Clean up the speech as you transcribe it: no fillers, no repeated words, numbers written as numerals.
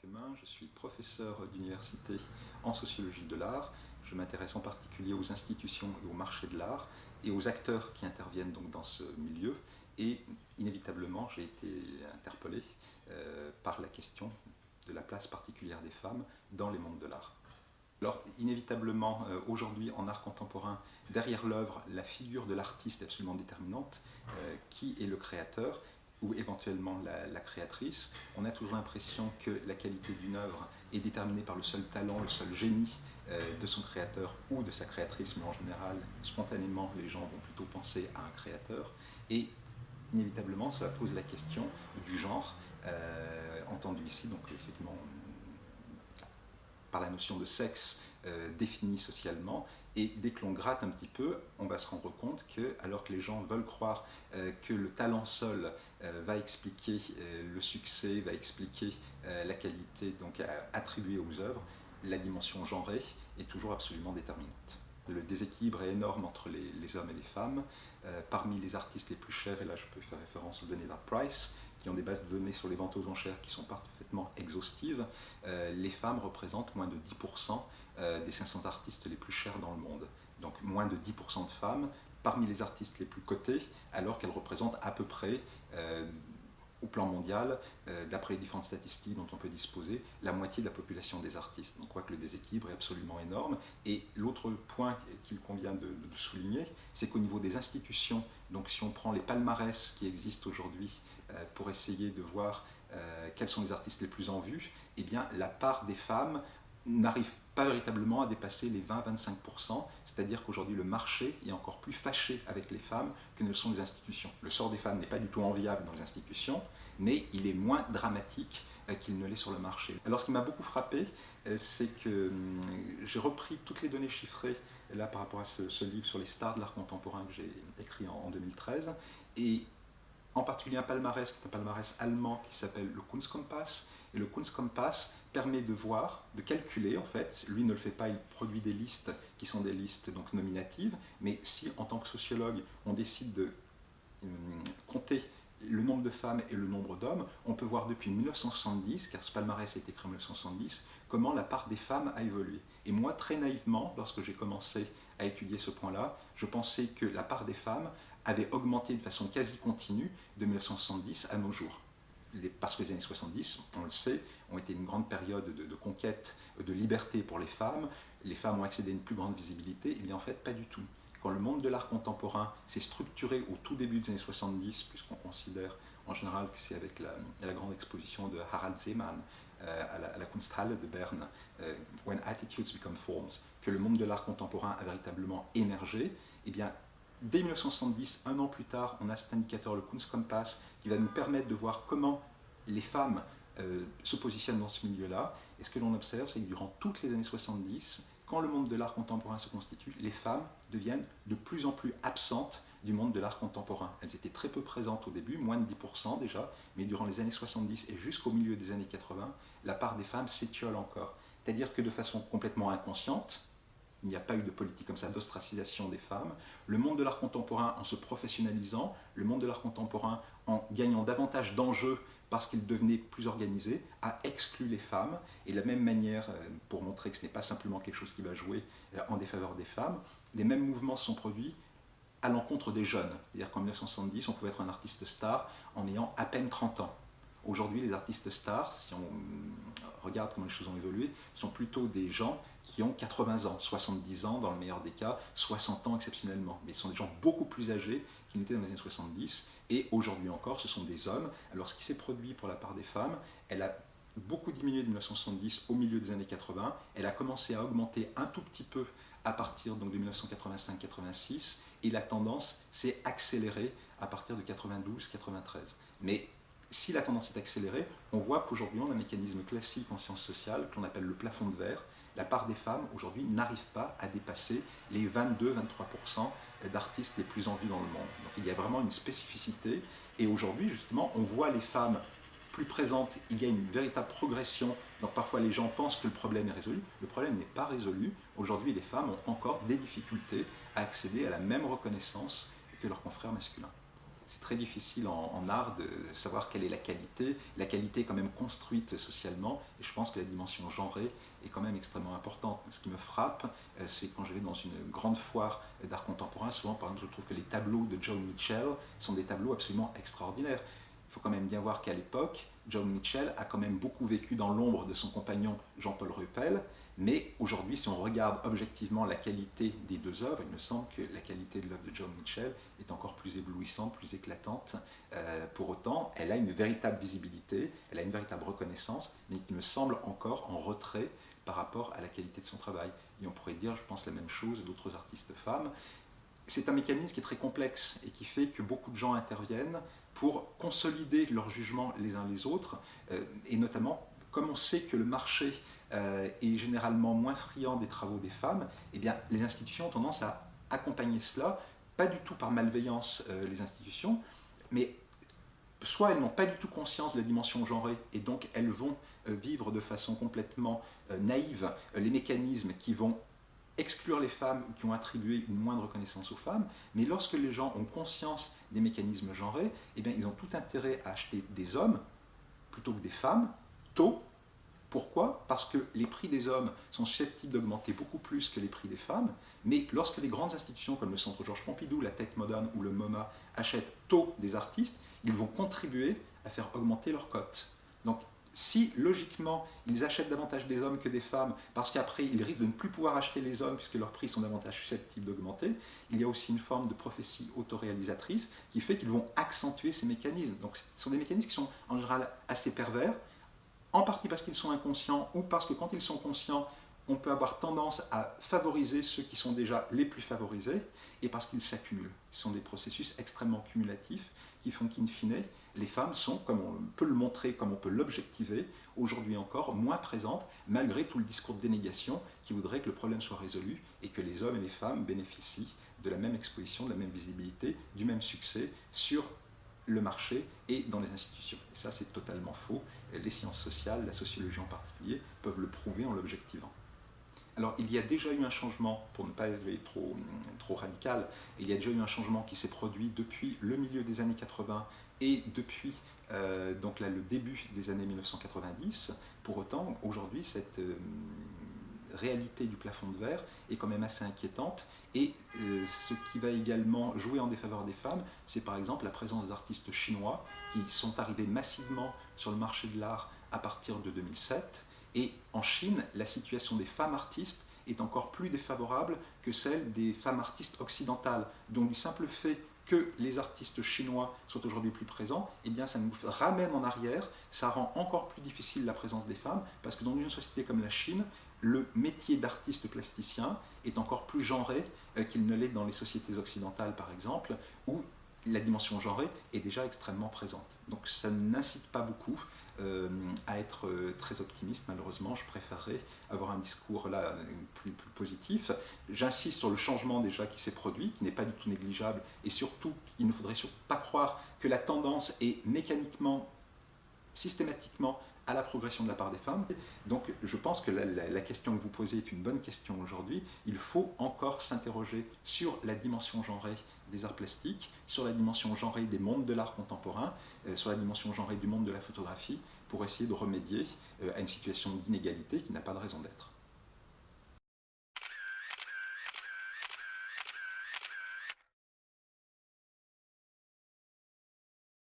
Quemin, je suis professeur d'université en sociologie de l'art. Je m'intéresse en particulier aux institutions et au marché de l'art et aux acteurs qui interviennent donc dans ce milieu. Et inévitablement, j'ai été interpellé par la question de la place particulière des femmes dans les mondes de l'art. Alors, inévitablement, aujourd'hui, en art contemporain, derrière l'œuvre, la figure de l'artiste est absolument déterminante. Qui est le créateur ou éventuellement la créatrice? On a toujours l'impression que la qualité d'une œuvre est déterminée par le seul talent, le seul génie de son créateur ou de sa créatrice, mais en général, spontanément, les gens vont plutôt penser à un créateur. Et inévitablement, cela pose la question du genre, entendu ici, donc effectivement, par la notion de sexe définie socialement, et dès que l'on gratte un petit peu, on va se rendre compte que, alors que les gens veulent croire que le talent seul va expliquer le succès, va expliquer la qualité donc attribuée aux œuvres, la dimension genrée est toujours absolument déterminante. Le déséquilibre est énorme entre les hommes et les femmes. Parmi les artistes les plus chers, et là je peux faire référence aux données d'Artprice, qui ont des bases de données sur les ventes aux enchères qui sont parfaitement exhaustives, les femmes représentent moins de 10% des 500 artistes les plus chers dans le monde. Donc moins de 10% de femmes parmi les artistes les plus cotés, alors qu'elles représentent à peu près, au plan mondial, d'après les différentes statistiques dont on peut disposer, la moitié de la population des artistes. Donc on voit que le déséquilibre est absolument énorme. Et l'autre point qu'il convient de souligner, c'est qu'au niveau des institutions, donc si on prend les palmarès qui existent aujourd'hui pour essayer de voir quels sont les artistes les plus en vue, eh bien la part des femmes n'arrive pas véritablement à dépasser les 20-25%, c'est-à-dire qu'aujourd'hui le marché est encore plus fâché avec les femmes que ne le sont les institutions. Le sort des femmes n'est pas du tout enviable dans les institutions, mais il est moins dramatique qu'il ne l'est sur le marché. Alors ce qui m'a beaucoup frappé, c'est que j'ai repris toutes les données chiffrées là par rapport à ce livre sur les stars de l'art contemporain que j'ai écrit en 2013, et en particulier un palmarès qui est un palmarès allemand qui s'appelle le Kunstkompass. Et le Kunstkompass permet de voir, de calculer en fait, lui ne le fait pas, il produit des listes qui sont des listes donc nominatives, mais si en tant que sociologue on décide de compter le nombre de femmes et le nombre d'hommes, on peut voir depuis 1970, car ce palmarès a été créé en 1970, comment la part des femmes a évolué. Et moi, très naïvement, lorsque j'ai commencé à étudier ce point-là, je pensais que la part des femmes avait augmenté de façon quasi continue de 1970 à nos jours. Parce que les années 70, on le sait, ont été une grande période de conquête, de liberté pour les femmes ont accédé à une plus grande visibilité, et bien en fait pas du tout. Quand le monde de l'art contemporain s'est structuré au tout début des années 70, puisqu'on considère en général que c'est avec la grande exposition de Harald Seemann à la Kunsthalle de Berne, When Attitudes Become Forms, que le monde de l'art contemporain a véritablement émergé, et bien dès 1970, un an plus tard, on a cet indicateur, le Kunstkompass, qui va nous permettre de voir comment les femmes se positionnent dans ce milieu-là. Et ce que l'on observe, c'est que durant toutes les années 70, quand le monde de l'art contemporain se constitue, les femmes deviennent de plus en plus absentes du monde de l'art contemporain. Elles étaient très peu présentes au début, moins de 10% déjà, mais durant les années 70 et jusqu'au milieu des années 80, la part des femmes s'étiole encore. C'est-à-dire que de façon complètement inconsciente, il n'y a pas eu de politique comme ça d'ostracisation des femmes. Le monde de l'art contemporain, en se professionnalisant, le monde de l'art contemporain, en gagnant davantage d'enjeux parce qu'il devenait plus organisé, a exclu les femmes. Et de la même manière, pour montrer que ce n'est pas simplement quelque chose qui va jouer en défaveur des femmes, les mêmes mouvements se sont produits à l'encontre des jeunes. C'est-à-dire qu'en 1970, on pouvait être un artiste star en ayant à peine 30 ans. Aujourd'hui, les artistes stars, si on regarde comment les choses ont évolué, sont plutôt des gens qui ont 80 ans, 70 ans dans le meilleur des cas, 60 ans exceptionnellement. Mais ce sont des gens beaucoup plus âgés qu'ils n'étaient dans les années 70. Et aujourd'hui encore, ce sont des hommes. Alors ce qui s'est produit pour la part des femmes, elle a beaucoup diminué de 1970 au milieu des années 80. Elle a commencé à augmenter un tout petit peu à partir donc, de 1985-86. Et la tendance s'est accélérée à partir de 92-93. Mais si la tendance est accélérée, on voit qu'aujourd'hui on a un mécanisme classique en sciences sociales que l'on appelle le plafond de verre. La part des femmes aujourd'hui n'arrive pas à dépasser les 22-23% d'artistes les plus en vue dans le monde. Donc il y a vraiment une spécificité et aujourd'hui justement on voit les femmes plus présentes, il y a une véritable progression. Donc parfois les gens pensent que le problème est résolu. Le problème n'est pas résolu. Aujourd'hui les femmes ont encore des difficultés à accéder à la même reconnaissance que leurs confrères masculins. c'est très difficile en art de savoir quelle est la qualité. La qualité est quand même construite socialement, et je pense que la dimension genrée est quand même extrêmement importante. Ce qui me frappe, c'est quand je vais dans une grande foire d'art contemporain, souvent par exemple je trouve que les tableaux de John Mitchell sont des tableaux absolument extraordinaires. Il faut quand même bien voir qu'à l'époque, John Mitchell a quand même beaucoup vécu dans l'ombre de son compagnon Jean-Paul Ruppel, mais aujourd'hui, si on regarde objectivement la qualité des deux œuvres, il me semble que la qualité de l'œuvre de John Mitchell est encore plus éblouissante, plus éclatante. Pour autant, elle a une véritable visibilité, elle a une véritable reconnaissance, mais qui me semble encore en retrait par rapport à la qualité de son travail. Et on pourrait dire, je pense, la même chose d'autres artistes femmes. C'est un mécanisme qui est très complexe et qui fait que beaucoup de gens interviennent pour consolider leur jugement les uns les autres, et notamment, comme on sait que le marché est généralement moins friand des travaux des femmes, eh bien, les institutions ont tendance à accompagner cela, pas du tout par malveillance les institutions, mais soit elles n'ont pas du tout conscience de la dimension genrée, et donc elles vont vivre de façon complètement naïve les mécanismes qui vont exclure les femmes ou qui ont attribué une moindre reconnaissance aux femmes, mais lorsque les gens ont conscience des mécanismes genrés, eh bien, ils ont tout intérêt à acheter des hommes plutôt que des femmes, tôt. Pourquoi? Parce que les prix des hommes sont susceptibles d'augmenter beaucoup plus que les prix des femmes, mais lorsque les grandes institutions comme le Centre Georges Pompidou, la Tate Modern ou le MoMA achètent tôt des artistes, ils vont contribuer à faire augmenter leur cote. Donc, si logiquement ils achètent davantage des hommes que des femmes, parce qu'après ils risquent de ne plus pouvoir acheter les hommes puisque leurs prix sont davantage susceptibles d'augmenter, il y a aussi une forme de prophétie autoréalisatrice qui fait qu'ils vont accentuer ces mécanismes. Donc ce sont des mécanismes qui sont en général assez pervers, en partie parce qu'ils sont inconscients ou parce que quand ils sont conscients, on peut avoir tendance à favoriser ceux qui sont déjà les plus favorisés, et parce qu'ils s'accumulent. Ce sont des processus extrêmement cumulatifs qui font qu'in fine, les femmes sont, comme on peut le montrer, comme on peut l'objectiver, aujourd'hui encore moins présentes, malgré tout le discours de dénégation qui voudrait que le problème soit résolu et que les hommes et les femmes bénéficient de la même exposition, de la même visibilité, du même succès sur le marché et dans les institutions. Et ça, c'est totalement faux. Les sciences sociales, la sociologie en particulier, peuvent le prouver en l'objectivant. Alors, il y a déjà eu un changement, pour ne pas être trop radical, il y a déjà eu un changement qui s'est produit depuis le milieu des années 80 et depuis donc là, le début des années 1990. Pour autant, aujourd'hui, cette réalité du plafond de verre est quand même assez inquiétante, et ce qui va également jouer en défaveur des femmes, c'est par exemple la présence d'artistes chinois qui sont arrivés massivement sur le marché de l'art à partir de 2007. Et en Chine, la situation des femmes artistes est encore plus défavorable que celle des femmes artistes occidentales. Donc du simple fait que les artistes chinois soient aujourd'hui plus présents, eh bien ça nous ramène en arrière, ça rend encore plus difficile la présence des femmes, parce que dans une société comme la Chine, le métier d'artiste plasticien est encore plus genré qu'il ne l'est dans les sociétés occidentales par exemple, où la dimension genrée est déjà extrêmement présente. Donc ça n'incite pas beaucoup à être très optimiste, malheureusement. Je préférerais avoir un discours là plus positif. J'insiste sur le changement déjà qui s'est produit, qui n'est pas du tout négligeable, et surtout, il ne faudrait surtout pas croire que la tendance est mécaniquement, systématiquement à la progression de la part des femmes. Donc je pense que la question que vous posez est une bonne question aujourd'hui. Il faut encore s'interroger sur la dimension genrée des arts plastiques, sur la dimension genrée des mondes de l'art contemporain, sur la dimension genrée du monde de la photographie, pour essayer de remédier à une situation d'inégalité qui n'a pas de raison d'être.